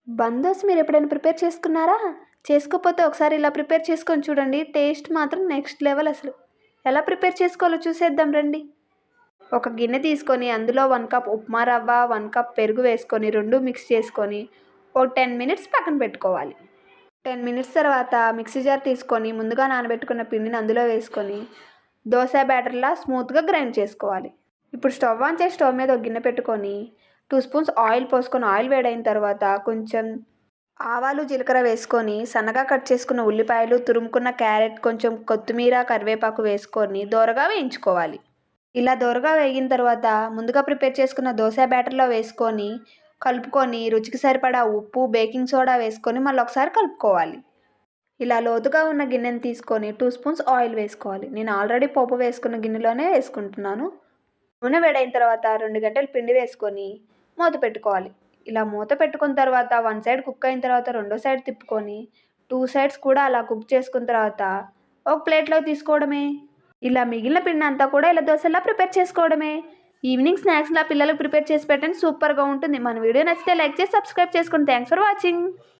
బందోస్ మీరు ఎప్పుడైనా ప్రిపేర్ చేసుకున్నారా? చేసుకోకపోతే ఒకసారి ఇలా ప్రిపేర్ చేసుకొని చూడండి. టేస్ట్ మాత్రం నెక్స్ట్ లెవెల్ అసలు. ఎలా ప్రిపేర్ చేసుకోవాలో చూసేద్దాం రండి. ఒక గిన్నె తీసుకొని అందులో 1 కప్ ఉప్మా రవ్వ, 1 కప్ పెరుగు వేసుకొని 2 మిక్స్ చేసుకొని ఓ 10 మినిట్స్ పక్కన పెట్టుకోవాలి. 10 మినిట్స్ తర్వాత మిక్సీ జార్ తీసుకొని ముందుగా నానబెట్టుకున్న పిండిని అందులో వేసుకొని దోస బ్యాటర్‌లా స్మూత్‌గా గ్రైండ్ చేసుకోవాలి. ఇప్పుడు స్టవ్ ఆన్ చేసి స్టవ్ మీద ఒక గిన్నె పెట్టుకొని 2 స్పూన్స్ ఆయిల్ పోసుకొని ఆయిల్ వేడైన తర్వాత కొంచెం ఆవాలు, జీలకర్ర వేసుకొని సన్నగా కట్ చేసుకున్న ఉల్లిపాయలు, తురుముకున్న క్యారెట్, కొంచెం కొత్తిమీర, కరివేపాకు వేసుకొని దోరగా వేయించుకోవాలి. ఇలా దోరగా వేగిన తర్వాత ముందుగా ప్రిపేర్ చేసుకున్న దోస బ్యాటర్‌లో వేసుకొని కలుపుకొని రుచికి సరిపడా ఉప్పు, బేకింగ్ సోడా వేసుకొని మళ్ళీ ఒకసారి కలుపుకోవాలి. ఇలా లోతుగా ఉన్న గిన్నెని తీసుకొని 2 స్పూన్స్ ఆయిల్ వేసుకోవాలి. నేను ఆల్రెడీ పోపు వేసుకున్న గిన్నెలోనే వేసుకుంటున్నాను. నూనె వేడైన తర్వాత 2 గంటలు పిండి వేసుకొని మూత పెట్టుకోవాలి. ఇలా మూత పెట్టుకున్న తర్వాత 1 సైడ్ కుక్ అయిన తర్వాత రెండో సైడ్ తిప్పుకొని 2 సైడ్స్ కూడా అలా కుక్ చేసుకున్న తర్వాత ఒక ప్లేట్‌లోకి తీసుకోవడమే. ఇలా మిగిలిన పిండి అంతా కూడా ఇలా దోసలా ప్రిపేర్ చేసుకోవడమే. ఈవినింగ్ స్నాక్స్‌లా పిల్లలకు ప్రిపేర్ చేసి పెట్టండి, సూపర్‌గా ఉంటుంది. మన వీడియో నచ్చితే లైక్ చేసి సబ్స్క్రైబ్ చేసుకోండి. Thanks for watching.